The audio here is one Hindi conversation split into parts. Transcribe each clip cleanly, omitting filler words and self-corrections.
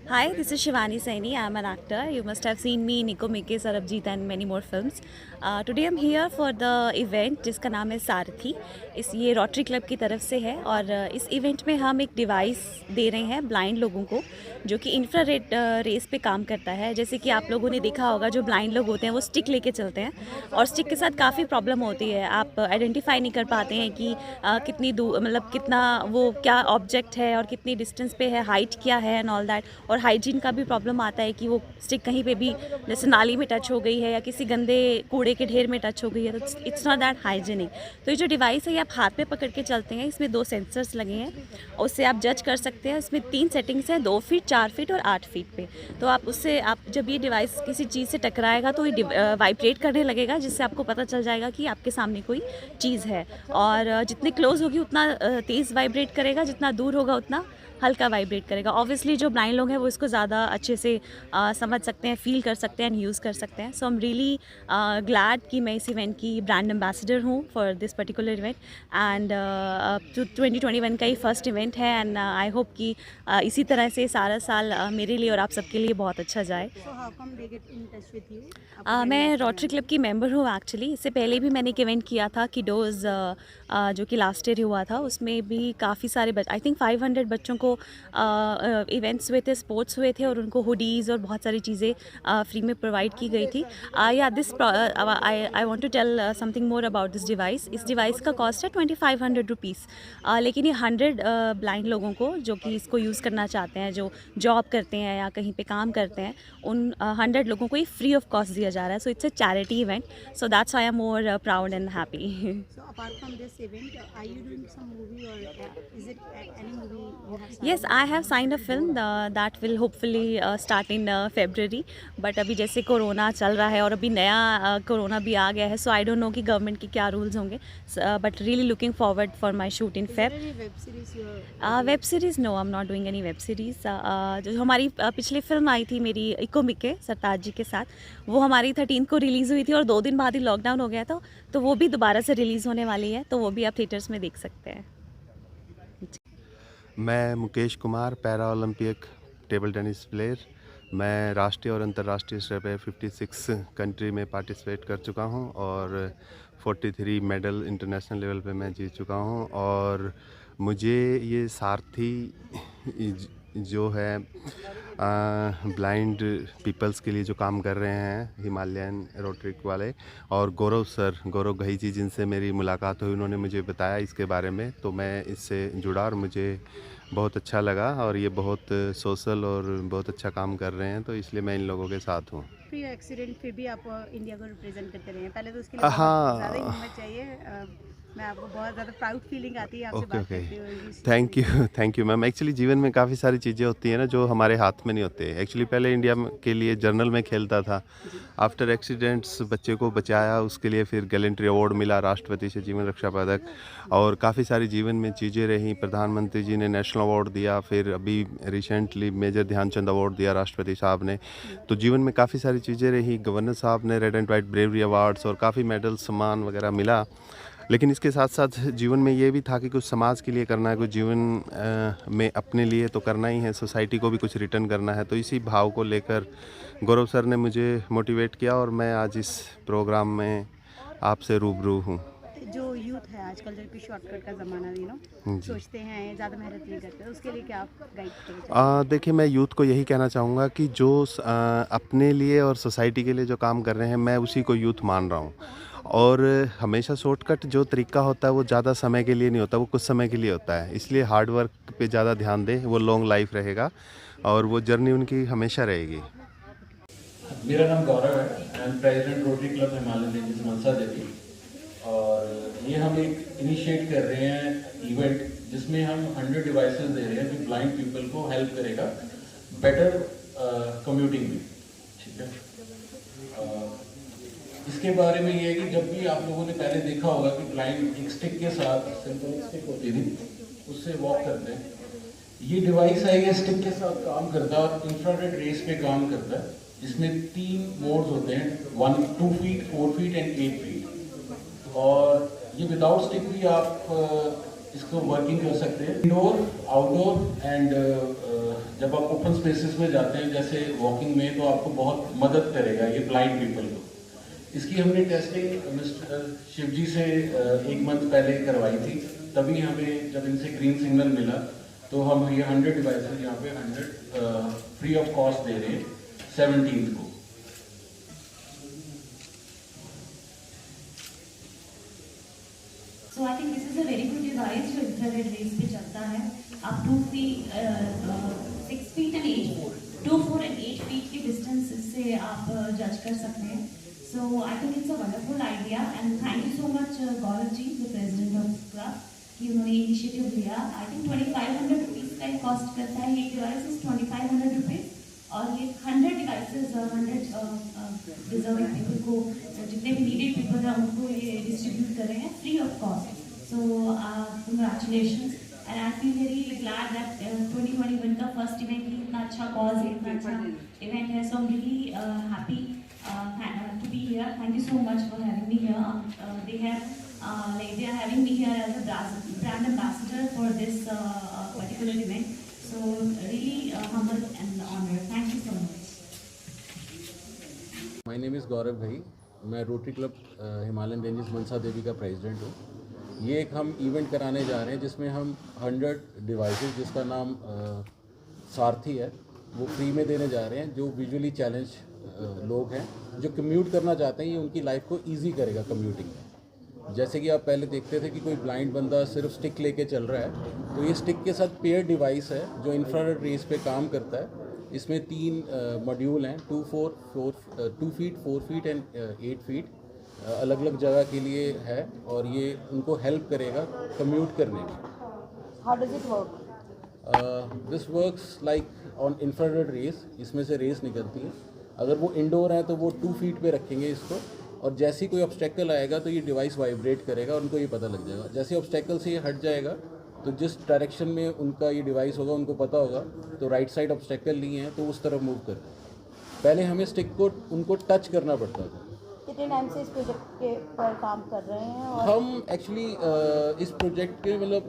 Hi, this is Shivani Saini. I'm an actor. You must have seen me in Nico Mikke, Sarabjit and many more films. Today I'm here for the event जिसका नाम है सारथी. ये रोटरी क्लब की तरफ से है और इस इवेंट में हम एक डिवाइस दे रहे हैं ब्लाइंड लोगों को जो कि इंफ्रारेड रेस पे काम करता है. जैसे कि आप लोगों ने देखा होगा जो ब्लाइंड लोग होते हैं वो स्टिक लेके चलते हैं और स्टिक के साथ काफ़ी प्रॉब्लम होती है. आप आइडेंटिफाई नहीं कर पाते हैं कि कितनी दूर मतलब कितना वो क्या ऑब्जेक्ट है और कितनी डिस्टेंस पे है, हाइट क्या है एंड ऑल दैट. और हाइजीन का भी प्रॉब्लम आता है कि वो स्टिक कहीं पे भी जैसे नाली में टच हो गई है या किसी गंदे कूड़े के ढेर में टच हो गई है तो इट्स नॉट दैट हाइजीनिक. तो ये जो डिवाइस है ये आप हाथ में पकड़ के चलते हैं. इसमें 2 सेंसर्स लगे हैं और उससे आप जज कर सकते हैं. इसमें 3 सेटिंग्स हैं, 2 फीट, 4 फीट और 8 फीट पे. तो आप उससे आप जब ये डिवाइस किसी चीज़ से टकराएगा तो ये वाइब्रेट करने लगेगा जिससे आपको पता चल जाएगा कि आपके सामने कोई चीज़ है. और जितने क्लोज होगी उतना तेज़ वाइब्रेट करेगा, जितना दूर होगा उतना हल्का वाइब्रेट करेगा. ऑब्वियसली जो ब्लाइंड लोग हैं वो इसको ज़्यादा अच्छे से समझ सकते हैं, फील कर सकते हैं एंड यूज़ कर सकते हैं. सो आई एम रियली ग्लैड कि मैं इस इवेंट की ब्रांड एम्बेसडर हूँ for this particular event. And 2021 का ही फर्स्ट इवेंट है एंड आई होप कि इसी तरह से सारा साल मेरे लिए और आप सबके लिए बहुत अच्छा जाए. मैं रोटरी क्लब की मेंबर हूँ एक्चुअली. इससे पहले भी मैंने एक इवेंट किया था कि डोज जो कि लास्ट ईयर हुआ था. उसमें भी काफ़ी सारे आई थिंक 500 बच्चों को इवेंट्स हुए थे, स्पोर्ट्स हुए थे और उनको हुडीज़ और बहुत सारी चीज़ें फ्री में प्रोवाइड की गई थी. या this I want to tell something more about this device. इस डिवाइस का कॉस्ट है 2500 रुपीज़. लेकिन ये 100 ब्लाइंड लोगों को जो कि इसको यूज़ करना चाहते हैं, जो जॉब करते हैं या कहीं पे काम करते हैं, उन 100 लोगों को ये फ्री ऑफ कॉस्ट दिया जा रहा है. So it's a charity event. So that's I am more proud and happy. So apart from this event, are you doing some movie or is it any movie you have signed? Yes, I have signed a film that will hopefully start in February. But अभी जैसे कोरोना चल रहा है और अभी नया कोरोना भी आ गया है, so I don't know कि गवर्नमेंट के क्या रूल्स होंगे. But really looking forward for my shoot in Is Feb. there any web series you're web series no, I am not doing any web series. जो हमारी पिछली फिल्म आई थी मेरी इको मिके सरताज जी के साथ, वो हमारी 13 को रिलीज़ हुई थी और 2 दिन बाद ही लॉकडाउन हो गया था. तो वो भी दोबारा से रिलीज़ होने वाली है, तो वो भी आप थिएटर्स में देख सकते हैं. मैं Mukesh Kumar, para Olympic table tennis player. मैं राष्ट्रीय और अंतर्राष्ट्रीय स्तर पे 56 कंट्री में पार्टिसिपेट कर चुका हूं और 43 मेडल इंटरनेशनल लेवल पे मैं जीत चुका हूं. और मुझे ये सारथी जो है ब्लाइंड पीपल्स के लिए जो काम कर रहे हैं हिमालयन रोटरी वाले, और गौरव घई जी जिनसे मेरी मुलाकात हुई, उन्होंने मुझे बताया इसके बारे में, तो मैं इससे जुड़ा और मुझे बहुत अच्छा लगा. और ये बहुत सोशल और बहुत अच्छा काम कर रहे हैं, तो इसलिए मैं इन लोगों के साथ हूँ. प्री एक्सीडेंट फिर भी आप इंडिया को रिप्रेजेंट करते रहे हैं. पहले तो उसके लिए बहुत हाँ. ज़्यादा हिम्मत चाहिए. मैं आपको बहुत ज़्यादा प्राउड फीलिंग आती है आपसे ओके बात ओके करते हुए इस चीज़ की. Thank you ma'am. एक्चुअली जीवन में काफ़ी सारी चीज़ें होती हैं ना जो हमारे हाथ में नहीं होते. एक्चुअली पहले इंडिया के लिए जर्नल में खेलता था. आफ्टर एक्सीडेंट्स बच्चे को बचाया, उसके लिए फिर गैलेंट्री अवार्ड मिला राष्ट्रपति से, जीवन रक्षा पदक, और काफ़ी सारी जीवन में चीज़ें रहीं. प्रधानमंत्री जी ने नेशनल अवार्ड दिया, फिर अभी रिसेंटली मेजर ध्यानचंद अवार्ड दिया राष्ट्रपति साहब ने. तो जीवन में काफ़ी सारी चीज़ें रही. गवर्नर साहब ने red and white bravery awards और काफ़ी मेडल सम्मान वगैरह मिला. लेकिन इसके साथ साथ जीवन में ये भी था कि कुछ समाज के लिए करना है, कुछ जीवन में अपने लिए तो करना ही है, सोसाइटी को भी कुछ रिटर्न करना है. तो इसी भाव को लेकर गौरव सर ने मुझे मोटिवेट किया और मैं आज इस प्रोग्राम में आपसे रूबरू हूँ. जो यूथ है आजकल जो कि शॉर्टकट का ज़माना सोचते हैं, ज़्यादा मेहनत नहीं करते, उसके लिए क्या आप गाइड करें? देखिए, मैं यूथ को यही कहना चाहूँगा कि जो अपने लिए और सोसाइटी के लिए जो काम कर रहे हैं, मैं उसी को यूथ मान रहा हूँ. और हमेशा शॉर्टकट जो तरीका होता है वो ज़्यादा समय के लिए नहीं होता, वो कुछ समय के लिए होता है. इसलिए हार्ड वर्क पे ज़्यादा ध्यान दें, वो लॉन्ग लाइफ रहेगा और वो जर्नी उनकी हमेशा रहेगी. मेरा नाम गौरव है. I am president Rotary club Himalayan ranges Mansa Devi. और ये हम एक इनिशिएट कर रहे हैं इवेंट जिसमें हम 100 डिवाइसेस दे रहे हैं जो ब्लाइंड पीपल को हेल्प करेगा बेटर कम्यूटिंग में. ठीक है. इसके बारे में ये है कि जब भी आप लोगों ने पहले देखा होगा कि ब्लाइंड एक स्टिक के साथ, सिंपल एक स्टिक होती थी, उससे वॉक करते हैं. ये डिवाइस है, ये स्टिक के साथ काम करता है और इंफ्रारेड रेस पे काम करता है, जिसमें 3 मोड्स होते हैं, 1, 2 फीट, 4 फीट एंड 8 फीट. और ये विदाउट स्टिक भी आप इसको वर्किंग कर सकते हैं इंडोर, आउटडोर एंड जब आप ओपन स्पेसेस में जाते हैं जैसे वॉकिंग में, तो आपको बहुत मदद करेगा ये ब्लाइंड पीपल को। इसकी हमने टेस्टिंग मिस्टर शिवजी से 1 मंथ पहले करवाई थी, तभी हमें जब इनसे ग्रीन सिग्नल मिला तो हम ये 100 डिवाइसेस यहाँ पे 100 फ्री ऑफ कॉस्ट दे रहे हैं 17th को। So I think this is a very good device जो infrared rays पे चलता है। आप 2 feet, 6 feet and 8 feet, 2, 4 and 8 feet की distance से आप जज कर सकते हैं। So I think it's a wonderful idea and thank you so much Gaurav ji, the president of club, कि उन्होंने ये इनिशिएटिव लिया। I think 2500 रुपीज़ का एक कॉस्ट करता है ये डिवाइस, 2500 रुपीज़, और ये 100 डिवाइसेस 100 डिजर्विंग पीपल को, जितने भी नीडेड पीपल हैं उनको ये डिस्ट्रीब्यूट कर रहे हैं free of cost. So congratulations and I feel very glad that 2021 का फर्स्ट इवेंट ही इतना अच्छा कॉज है, इतना अच्छा इवेंट है। So I am really happy to be here. Thank you so much for having me here. They are having me here as a brand ambassador for this particular event. So really humbled and honored. Thank you so much. My name is गौरव भाई, मैं rotary club Himalayan ranges Mansa देवी का प्रेसिडेंट हूँ। ये एक हम इवेंट कराने जा रहे हैं जिसमें हम 100 डिवाइसेस जिसका नाम सारथी है वो फ्री में देने जा रहे हैं। जो विजुअली चैलेंज लोग हैं जो कम्यूट करना चाहते हैं, ये उनकी लाइफ को इजी करेगा कम्यूटिंग में। जैसे कि आप पहले देखते थे कि कोई ब्लाइंड बंदा सिर्फ स्टिक लेके चल रहा है, तो ये स्टिक के साथ पेयर डिवाइस है जो इंफ्रारेड रेस पे काम करता है। इसमें 3 मॉड्यूल हैं, 2 फीट, 4 फीट एंड 8 फीट, अलग अलग जगह के लिए है और ये उनको हेल्प करेगा कम्यूट करने में। How does it work? This works like on infrared rays, इसमें से रेस निकलती है। अगर वो इंडोर है तो वो 2 फीट पे रखेंगे इसको, और जैसे ही कोई ऑब्स्टेकल आएगा तो ये डिवाइस वाइब्रेट करेगा और उनको ये पता लग जाएगा। जैसे ऑब्स्टेकल से ये हट जाएगा तो जिस डायरेक्शन में उनका ये डिवाइस होगा उनको पता होगा, तो राइट साइड ऑब्स्टेकल लिए हैं तो उस तरफ मूव कर। पहले हमें स्टिक को उनको टच करना पड़ता था। कितने टाइम से इस प्रोजेक्ट के पर काम कर रहे हैं? और हम एक्चुअली इस प्रोजेक्ट के मतलब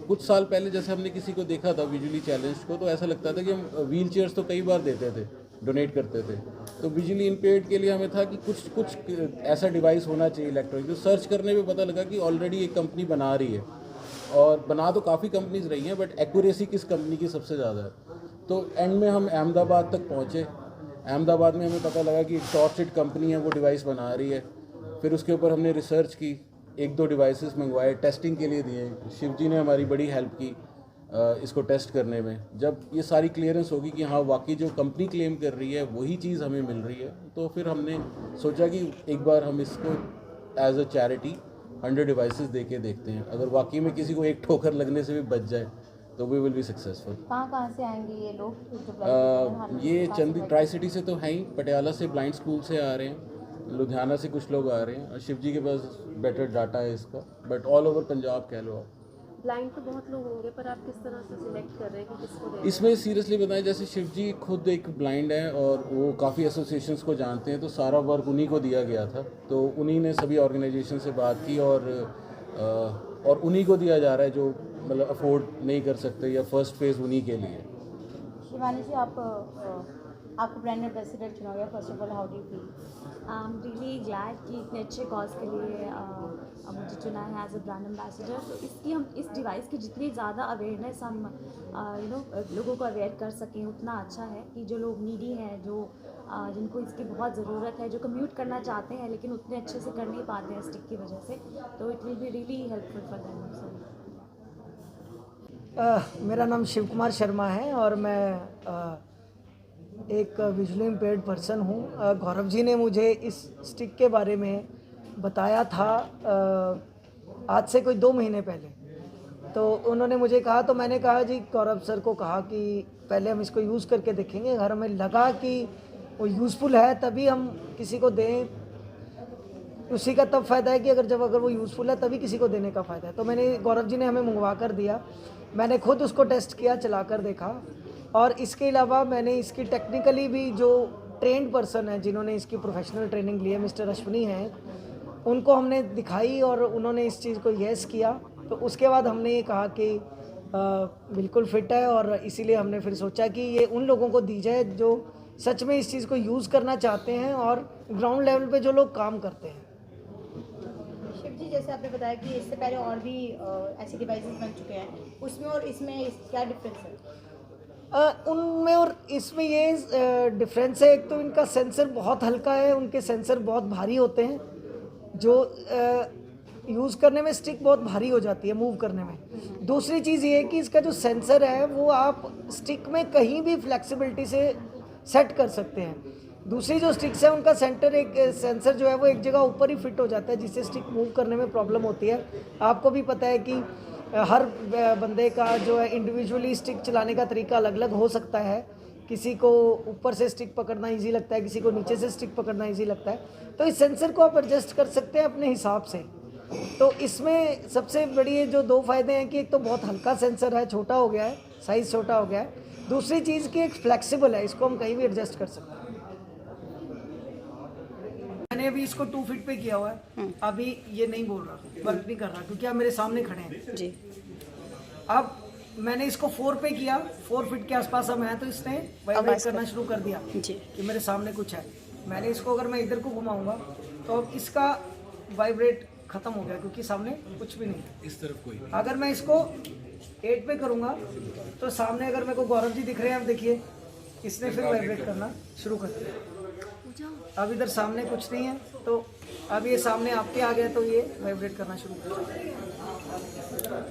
कुछ साल पहले जैसे हमने किसी को देखा था विजुअली चैलेंज को, तो ऐसा लगता था कि हम व्हील चेयर्स तो कई बार देते थे, डोनेट करते थे। तो विजुअली इम्पेयर्ड के लिए हमें था कि कुछ ऐसा डिवाइस होना चाहिए इलेक्ट्रॉनिक। तो सर्च करने पे पता लगा कि ऑलरेडी एक कंपनी बना रही है, और बना तो काफ़ी कंपनीज रही हैं, बट एक्यूरेसी किस कंपनी की सबसे ज़्यादा है। तो एंड में हम अहमदाबाद तक पहुँचे। अहमदाबाद में हमें पता लगा कि एक टॉर्चेड कंपनी है वो डिवाइस बना रही है। फिर उसके ऊपर हमने रिसर्च की, 1-2 डिवाइसेस मंगवाए, टेस्टिंग के लिए दिए। शिवजी ने हमारी बड़ी हेल्प की इसको टेस्ट करने में। जब ये सारी क्लियरेंस होगी कि हाँ वाकई जो कंपनी क्लेम कर रही है वही चीज़ हमें मिल रही है, तो फिर हमने सोचा कि एक बार हम इसको एज अ चैरिटी 100 डिवाइसेस दे के देखते हैं। अगर वाकई में किसी को एक ठोकर लगने से भी बच जाए तो वी विल बी सक्सेसफुल। कहाँ से आएंगे ये लोग? ये चंदी ट्राई सिटी से तो है ही, पटियाला से ब्लाइंड स्कूल से आ रहे हैं, लुधियाना से कुछ लोग आ रहे हैं, और शिवजी के पास बेटर डाटा है इसका, बट ऑल ओवर पंजाब कह लो आप। ब्लाइंड तो बहुत लोग होंगे, पर आप किस तरह से सिलेक्ट कर रहे हैं कि किसको देना? इसमें सीरियसली बताएं, जैसे शिवजी खुद एक ब्लाइंड है और वो काफ़ी एसोसिएशंस को जानते हैं, तो सारा वर्क उन्हीं को दिया गया था। तो उन्हीं ने सभी ऑर्गेनाइजेशन से बात की और उन्हीं को दिया जा रहा है जो मतलब अफोर्ड नहीं कर सकते, या फर्स्ट फेज़ उन्हीं के लिए। शिवानी जी, आपको ब्रांड एम्बेसडर चुना गया। First of all, how do you feel? I am really glad कि इतने अच्छे कॉज के लिए मुझे चुना है एज अ ब्रांड एम्बेसडर। तो इसकी हम इस डिवाइस की जितनी ज़्यादा अवेयरनेस हम लोगों को अवेयर कर सकें उतना अच्छा है। कि जो लोग नीडी हैं, जो जिनको इसकी बहुत ज़रूरत है, जो कम्यूट करना चाहते हैं लेकिन उतने अच्छे से कर नहीं पाते हैं स्टिक की वजह से, तो it will be really helpful for them. मेरा नाम शिव कुमार शर्मा है और मैं एक विजुअली इम्पेयर्ड पर्सन हूँ। गौरव जी ने मुझे इस स्टिक के बारे में बताया था आज से कोई 2 महीने पहले। तो उन्होंने मुझे कहा, तो मैंने कहा जी, गौरव सर को कहा कि पहले हम इसको यूज़ करके देखेंगे। अगर हमें लगा कि वो यूज़फुल है तभी हम किसी को दें। उसी का तब फ़ायदा है कि अगर वो यूज़फुल है तभी किसी को देने का फ़ायदा है। तो मैंने, गौरव जी ने हमें मंगवा कर दिया, मैंने खुद उसको टेस्ट किया, चला कर देखा। और इसके अलावा मैंने इसकी टेक्निकली भी जो ट्रेंड पर्सन है, जिन्होंने इसकी प्रोफेशनल ट्रेनिंग ली है, मिस्टर अश्विनी हैं, उनको हमने दिखाई और उन्होंने इस चीज़ को येस किया। तो उसके बाद हमने ये कहा कि बिल्कुल फिट है, और इसीलिए हमने फिर सोचा कि ये उन लोगों को दी जाए जो सच में इस चीज़ को यूज़ करना चाहते हैं और ग्राउंड लेवल पे जो लोग काम करते हैं। शिव जी, जैसे आपने बताया कि इससे पहले और भी ऐसे डिवाइसेस बन चुके हैं, उसमें और इसमें क्या डिफरेंस है? उनमें और इसमें ये डिफरेंस है, एक तो इनका सेंसर बहुत हल्का है, उनके सेंसर बहुत भारी होते हैं, जो यूज़ करने में स्टिक बहुत भारी हो जाती है मूव करने में। दूसरी चीज़ ये है कि इसका जो सेंसर है वो आप स्टिक में कहीं भी फ्लेक्सिबिलिटी से सेट कर सकते हैं। दूसरी जो स्टिक्स है उनका सेंसर जो है वो एक जगह ऊपर ही फिट हो जाता है, जिससे स्टिक मूव करने में प्रॉब्लम होती है। आपको भी पता है कि हर बंदे का जो है इंडिविजुअली स्टिक चलाने का तरीका अलग अलग हो सकता है। किसी को ऊपर से स्टिक पकड़ना इजी लगता है, किसी को नीचे से स्टिक पकड़ना इजी लगता है। तो इस सेंसर को आप एडजस्ट कर सकते हैं अपने हिसाब से। तो इसमें सबसे बड़ी जो दो फायदे हैं कि एक तो बहुत हल्का सेंसर है, छोटा हो गया है, साइज़ छोटा हो गया है। दूसरी चीज़ कि एक फ्लेक्सिबल है, इसको हम कहीं भी एडजस्ट कर सकते हैं। मैंने अभी इसको 2 फीट पे किया हुआ है, अभी ये नहीं बोल रहा, वर्क नहीं कर रहा, क्योंकि आप मेरे सामने खड़े हैं जी। अब मैंने इसको 4 पे किया, 4 फीट के आसपास हम हैं, तो इसने वाइब्रेट करना शुरू कर दिया जी। कि मेरे सामने कुछ है। मैंने इसको अगर मैं इधर को घुमाऊंगा तो अब इसका वाइब्रेट खत्म हो गया, क्योंकि सामने कुछ भी नहीं है। इस तरफ कोई अगर मैं इसको 8 पे करूंगा तो सामने अगर मेरे को गौरव जी दिख रहे हैं, आप देखिए इसने फिर वाइब्रेट करना शुरू कर दिया। अब इधर सामने कुछ नहीं है, तो अब ये सामने आपके आ गया, तो ये वाइब्रेट करना शुरू कर दिया।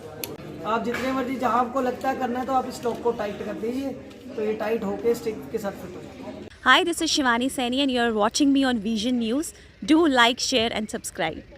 आप जितने मर्जी जहां आपको लगता है करना है, तो आप इस लॉक को टाइट कर दीजिए, तो ये टाइट होके स्टिक के साथ फिट हो जाएगा। Hi, this is Shivani Saini and you're watching me on Vision News. Do like, share and subscribe.